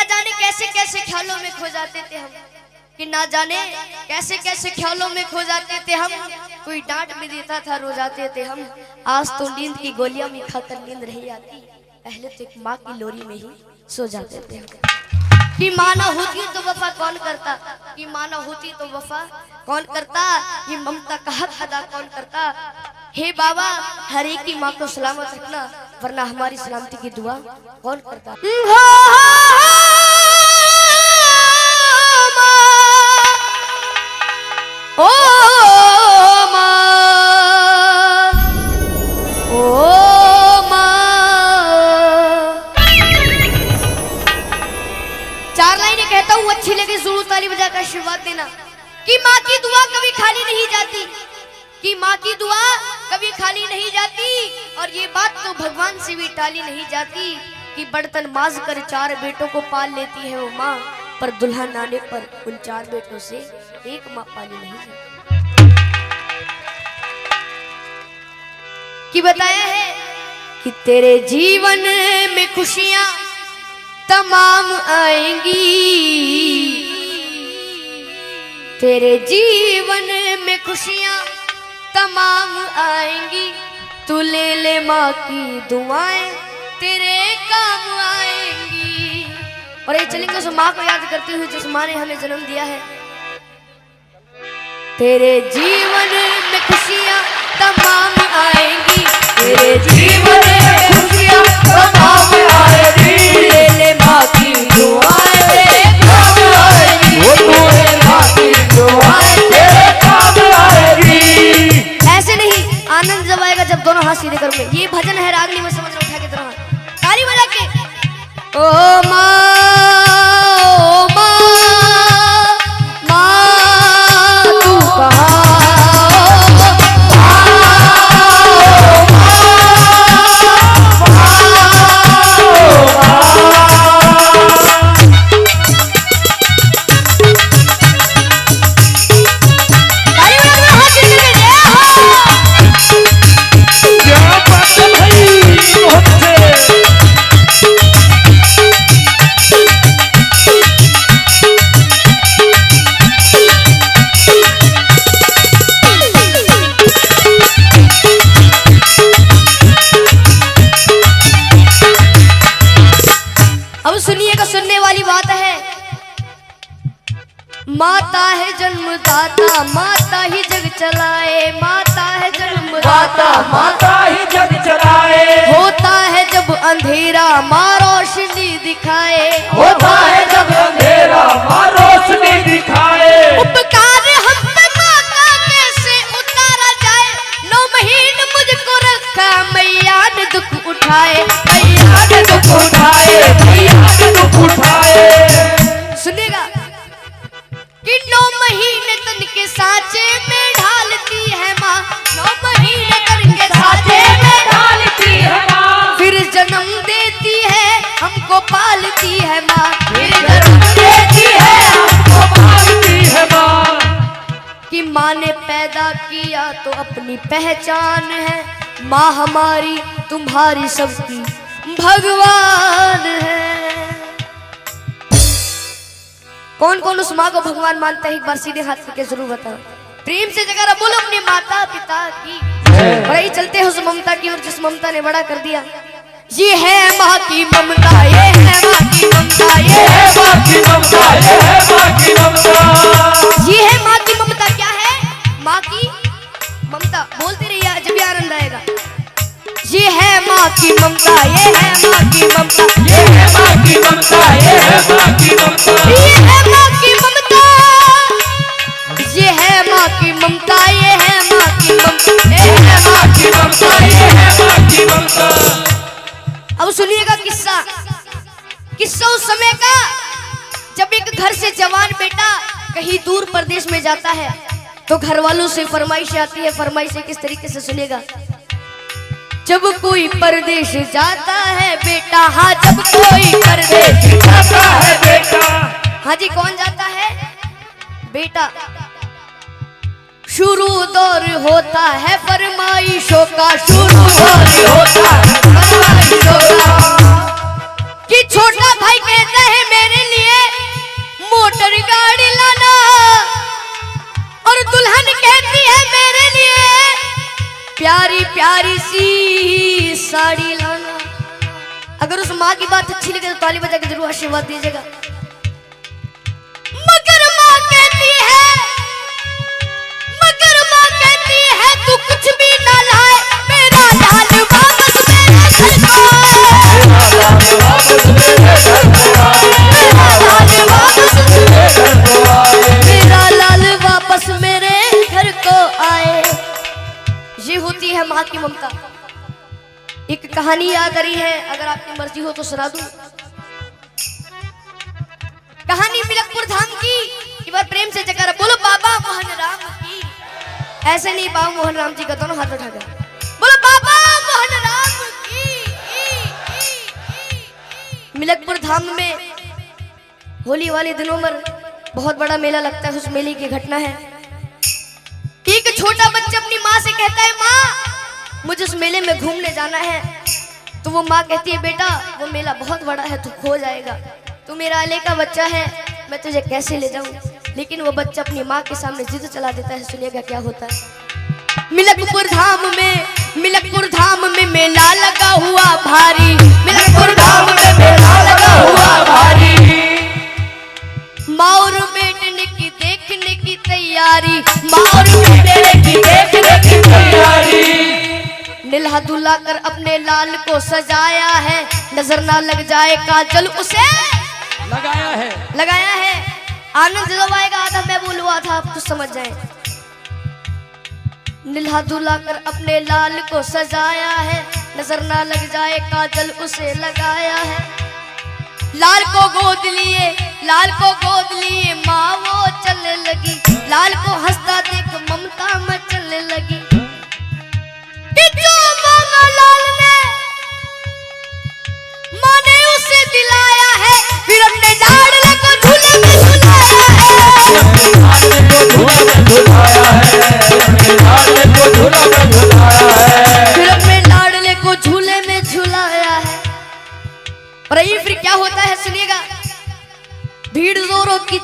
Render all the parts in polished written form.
जाने कैसे कैसे ख्यालों में खो जाते थे हम, कि ना जाने कैसे कैसे ख्यालों में खो जाते थे हम। कोई डांट भी देता था रो जाते थे हम। आज तो नींद की गोलियां भी खाकर नींद नहीं आती, पहले तो एक माँ की लोरी में ही सो जाते थे। कि माँ ना होती तो वफा कौन करता, कि माँ ना होती तो वफा कौन करता, ये ममता का हक अदा कौन करता। हे बाबा हर एक की माँ को सलामत रखना, वरना हमारी सलामती की दुआ कौन करता। ओ माँ, ओ चार लाइनें कहता हूँ, अच्छी लगे जरूर ताली बजाकर आशीर्वाद देना। कि माँ की दुआ कभी खाली नहीं जाती, कि माँ की दुआ कभी खाली नहीं जाती। और ये बात तो भगवान से भी टाली नहीं जाती, कि बर्तन माज कर 4 बेटों को पाल लेती है वो माँ, पर दुल्हन आने पर उन 4 बेटों से एक माँ पाली नहीं जाती। कि बताया है कि तेरे जीवन में खुशियां तमाम आएंगी, तेरे जीवन में खुशियां तमाम आएंगी। तू ले ले माँ की दुआएं तेरे काम आएंगी। और ये चलेंगे उस माँ को याद करते हुए जिस माँ ने हमें जन्म दिया है। तेरे जीवन में खुशियां तमाम आएंगी, तेरे जीवन में खुशियां तमाम आएंगी। ले ले माँ की दुआएं तेरे काम आएंगी, वो तूने माँ की दुआएं तेरे काम आएंगी। ऐसे नहीं, आनंद जब आएगा जब दोनों हाथ सीधे करोगे। ये भजन है रागनी में, समझ उठा के दोनों ताली बजा के। ओ माँ, ओ माँ, माँ तू कहाँ, माता है जन्मदाता, माता ही जग चलाए, माता है जन्मदाता, माता ही जग चलाए। होता है जब अंधेरा माँ रोशनी दिखाए, होता है जब अंधेरा माँ रोशनी दिखाए। उपकार हम पे माँ का कैसे उतारा जाए, 9 महीने मुझको रखा मैया ने दुख उठाए, मैया ने दुख उठाए, मैया ने दुख उठाए। सुनेगा कि 9 महीने तन के सांचे में ढालती है माँ, 9 महीने तन के सांचे में ढालती है माँ। फिर जन्म देती है हमको पालती है माँ, फिर जन्म देती है हमको पालती है माँ। कि माँ ने पैदा किया तो अपनी पहचान है, माँ हमारी तुम्हारी सबकी भगवान है। कौन कौन उस माँ को भगवान मानता है, एक बार सीधे हाथ करके जरूर बताओ। प्रेम से जगह बोलो अपने माता पिता की। बड़ाई चलते हैं उस ममता की और जिस ममता ने बड़ा कर दिया। ये है माँ की ममता, ये है माँ की ममता, ये है माँ की ममता, ये है माँ की ममता। ये है माँ की ममता। क्या है माँ की ममता? बोलते रहिए जब भी आनंद आएगा। ये है माँ की ममता, ये है माँ की ममता, ये है माँ की ममता, ये है माँ की ममता, ये है माँ की ममता, ये है माँ की ममता, ये है माँ की ममता, ये है माँ की ममता, ये है माँ की ममता। अब सुनिएगा किस्सा, किस्सा उस समय का जब एक घर से जवान बेटा कहीं दूर प्रदेश में जाता है तो घर वालों से फरमाइश आती है। फरमाइश किस तरीके से सुनेगा। जब कोई परदेश जाता है बेटा, हाँ जब कोई परदेश जाता है बेटा, हाँ जी कौन जाता है बेटा। शुरू दौर होता है फरमाइशों का, शुरू दौर होता है फरमाइशों का। कि छोटा भाई कहता है मेरे प्यारी प्यारी सी साड़ी लाना। अगर उस माँ की बात अच्छी लगे तो ताली बजा के जरूर आशीर्वाद दीजिएगा। मगर माँ कहती है तू कुछ भी ना लाए, मेरा लाल वापस मेरे घर को आए, मेरा लाल वापस मेरे घर को आए, मेरा लाल वापस मेरे घर को आए। ये होती है माँ की ममता। एक कहानी याद आ रही है, अगर आपकी मर्जी हो तो सुना दूं। कहानी मिलकपुर धाम की। एक बार प्रेम से जयकारा बोलो बाबा मोहन राम की। ऐसे नहीं, बाबा मोहन राम जी का दोनों हाथ उठा कर बोलो बाबा मोहन राम की। मिलकपुर धाम में होली वाले दिनों में बहुत बड़ा मेला लगता है। उस मेले की घटना है, एक छोटा बच्चा अपनी माँ से कहता है माँ मुझे उस मेले में घूमने जाना है। तो वो माँ कहती है बेटा वो मेला बहुत बड़ा है, तू खो जाएगा, तू मेरा अले का बच्चा है, मैं तुझे कैसे ले जाऊं। लेकिन वो बच्चा अपनी माँ के सामने जिद चला देता है। सुनिएगा क्या होता है। मिलकपुर धाम में मेला लगा हुआ भारी, मिलकपुर धाम में मेला लगा हुआ भारी। माँ और बेटे की देखने की तैयारी, माँ और बेटे की देखने की तैयारी। नीला दुला कर अपने लाल को सजाया है, नजर ना लग जाए काजल उसे लगाया है। आनंद जब आएगा आधा मैं बोलूआ था, आप कुछ समझ जाए। नीला दुला कर अपने लाल को सजाया है, नजर ना लग जाए काजल उसे लगाया है। लाल को गोद लिए माँ वो चलने लगी, लाल को हंसता देख ममता मचलने लगी। कि जो मांगा लाल ने माँ ने उसे दिलाया है, फिर अपने लाडले को झूले में झुलाया है। और ये फिर क्या होता है सुनिएगा। भीड़ जोरों की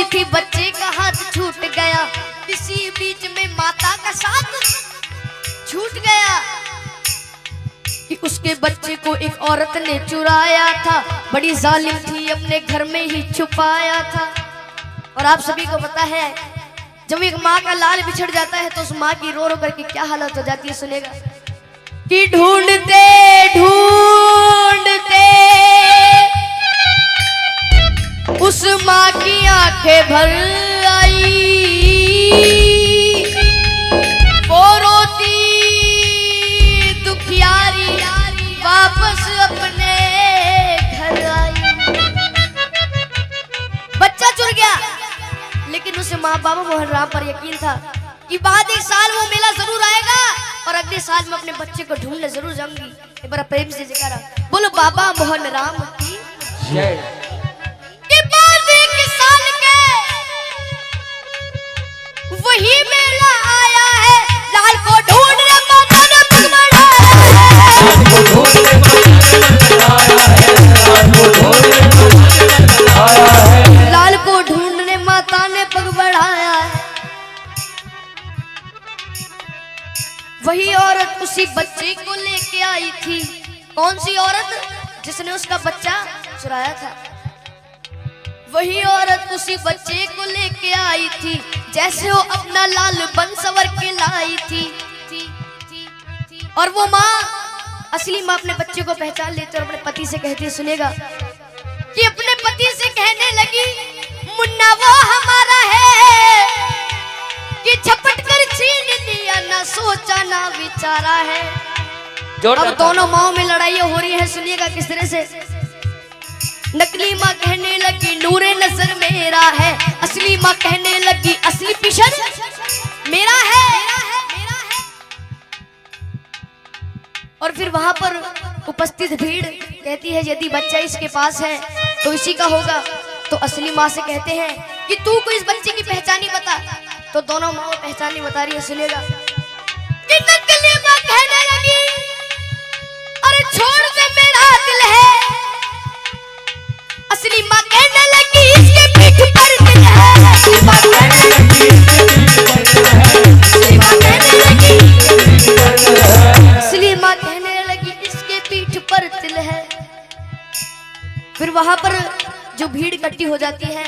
थी, बच्चे का हाथ छूट गया, इसी बीच में माता का साथ छूट गया। कि उसके बच्चे को एक औरत ने चुराया था, बड़ी जालिम थी, अपने घर में ही छुपाया था। और आप सभी को पता है जब एक माँ का लाल बिछड़ जाता है तो उस माँ की रो रो करके क्या हालत हो जाती है। सुनेगा कि ढूंढते उस माँ की आंखें भर आई, वो रोती दुखियारी वापस अपने घर आई। बच्चा चुर गया, लेकिन उसे माँ बाबा मोहन राम पर यकीन था कि बाद एक साल वो मेला जरूर आएगा और अगले साल मैं अपने बच्चे को ढूंढने जरूर जाऊंगी। एक बार प्रेम से जयकारा बोलो बाबा मोहन राम की जय। कि बाद एक साल के वही मेला आया है, लाल को ढूंढने माता ने पग बढ़ाया है, लाल को ढूंढने माता ने पग बढ़ाया है। वही औरत उसी बच्चे को लेके आई थी। कौन सी औरत? जिसने उसका बच्चा चुराया था। वही औरत उसी बच्चे को लेके आई थी, जैसे वो अपना लाल बन सवर के लाई थी। और वो माँ, असली माँ, अपने बच्चे को पहचान लेती और अपने पति से कहती, सुनेगा कि अपने पति से कहने लगी मुन्ना वो हमारा है कि झपट कर छीन लिया, ना सोचा ना विचारा है। अब दोनों माओ में लड़ाई हो रही है। सुनिएगा किस तरह से। नकली माँ कहने लगी नूरे नजर मेरा है, असली माँ कहने लगी असली पिशन मेरा है। और फिर वहां पर उपस्थित भीड़ कहती है यदि बच्चा इसके पास है तो इसी का होगा। तो असली माँ से कहते हैं कि तू को इस बच्चे की पहचानी बता। तो दोनों माँ पहचानी बता रही है। सुनेगा कि नकली माँ कहने लगी अरे छोड़ दे मेरा दिल है, असली माँ कहने लगी इसके पीठ पर दिल है, असली माँ कहने लगी इसके पीठ पर दिल है, असली माँ फिर वहां पर जो भीड़ इकट्ठी हो जाती है,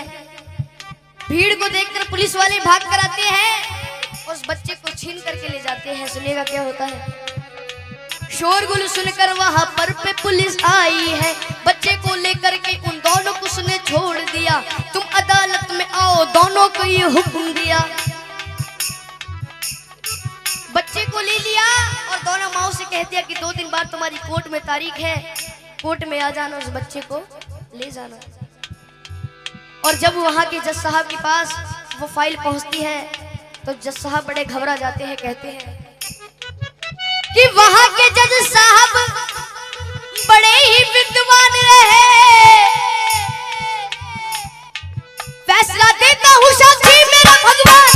भीड़ को देखकर पुलिस वाले भाग कर आते हैं, उस बच्चे को छीन करके ले जाते हैं। सुनिएगा क्या होता है। शोरगुल सुनकर वहां पर पे पुलिस आई है, बच्चे को लेकर के उन दोनों को उसने छोड़ दिया। तुम अदालत में आओ, दोनों को ये हुक्म दिया। बच्चे को ले लिया और दोनों माओ से कह दिया कि 2 दिन बाद तुम्हारी कोर्ट में तारीख है, कोर्ट में आ जाना, उस बच्चे को ले जाना। और जब वहां के जज साहब के पास वो फाइल पहुंचती है तो जज साहब बड़े घबरा जाते हैं, कहते हैं कि वहां के जज साहब बड़े ही विद्वान रहे, फैसला देता हूं साक्षी मेरा भगवान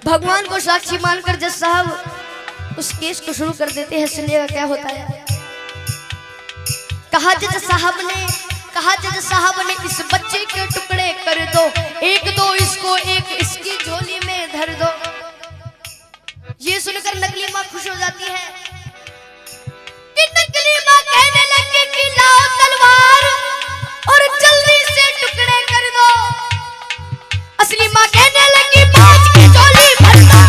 भगवान को साक्षी मानकर जज साहब उस केस को शुरू कर देते हैं। सुनिएगा क्या होता है। कहा जज साहब ने इस बच्चे के टुकड़े कर दो, एक दो इसको, एक इसकी झोली में धर दो। ये सुनकर नकली माँ खुश हो जाती है कि नकली माँ कहने लगी कि लाओ तलवार और जल्दी से टुकड़े कर दो। असली माँ कहने लगी 5 की झोली भर दो।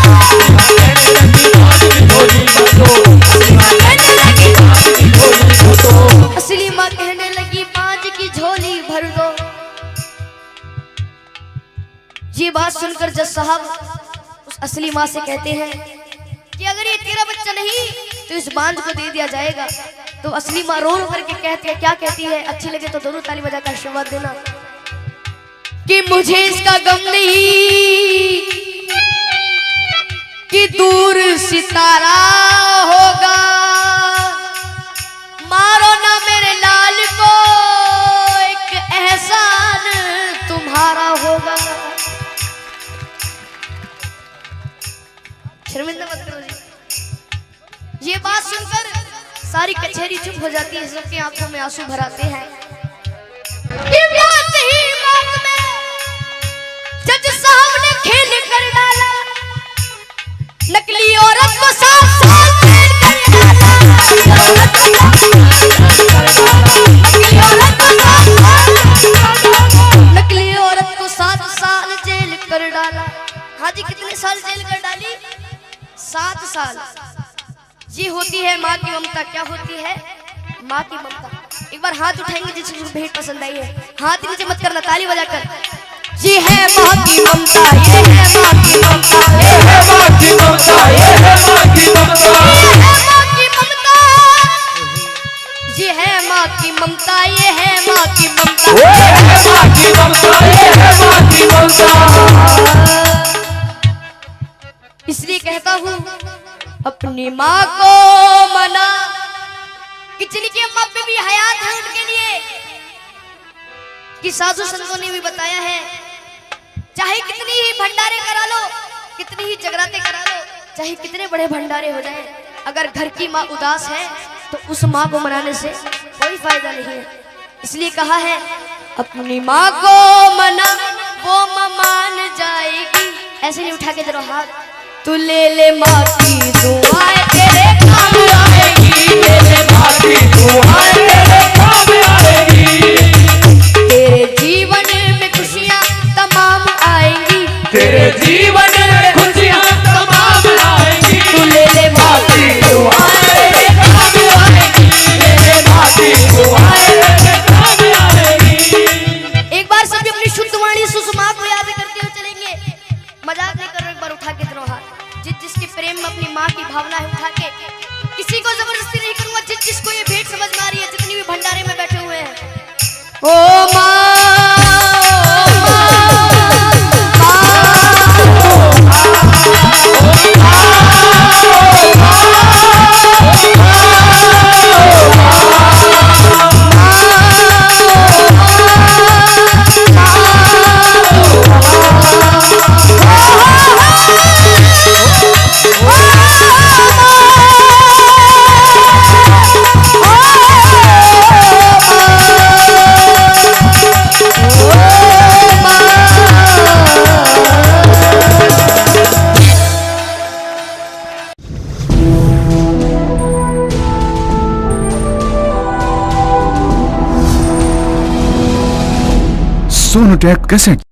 असली माँ कहने लगी 5 की झोली भर दो। ये बात सुनकर जज साहब उस असली माँ से कहते हैं कि अगर ये तेरा बच्चा नहीं तो इस बांझ को दे दिया जाएगा। तो असली माँ रो रो करके कहती है, क्या कहती है, अच्छी लगे तो दोनों ताली बजाकर आशीर्वाद देना कि मुझे इसका गम नहीं कि दूर सितारा होगा, मारो ना मेरे लाल को, एक एहसान तुम्हारा होगा। शर्मिंदा मत करो जी। ये बात सुनकर सारी कचहरी चुप हो जाती है, सबकी आंखों में आंसू भर आते हैं। जज साहब ने खेल कर डाला, नकली औरत को 7 साल जेल कर डाला। नकली औरत को 7 साल जेल कर डाला। हाँ जी, कितने साल जेल कर डाली? 7 साल। ये होती है माँ की ममता। क्या होती है? माँ की ममता। एक बार हाथ उठाएंगे जिसको भेंट पसंद आई है, हाथ नीचे मत करना, ताली बजाकर। ये है माँ की ममता, ये है माँ की ममता, ये है माँ की ममता, ये है माँ की ममता, ये है माँ की ममता, ये है माँ की ममता, ये है माँ की ममता, ये है माँ की ममता, ये है माँ की ममता। इसलिए कहता हूँ अपनी माँ को मना कि जिनकी अम्मा पे भी हयात है उनके लिए, कि साधु संतों ने भी बताया है चाहे कितनी ही भंडारे करा लो, कितनी ही जगराते करा लो, चाहे कितने बड़े भंडारे हो जाए, अगर घर की माँ उदास है तो उस माँ को मनाने से कोई फायदा नहीं है। इसलिए कहा है अपनी माँ को मना, वो माँ मान जाएगी। ऐसे नहीं उठा के जरा हाथ, तू ले माँ की दुआएं तेरे काम आएगी, ले माँ की दुआएं तेरे काम आएगी। तेरे जीवन में खुशियाँ तमाम आएंगी, तेरे जीवन में खुशियाँ तमाम आएंगी। तू ले माँ की दुआएं तेरे काम आएगी, ले माँ की दुआएं तेरे काम आएगी। एक बार सभी अपनी शुद्ध वाणी सुषमा को याद करते हुए चलेंगे। मजाक नहीं कर रहे, एक बार उठा के जरा हाथ। जिसके प्रेम में अपनी माँ की भावना है उठा के, किसी को जबरदस्ती नहीं करूंगा। जिसको ये भेंट समझ में आ रही है, जितनी भी भंडारे में बैठे हुए हैं, ओ माँ सोनोटेक कैसेट।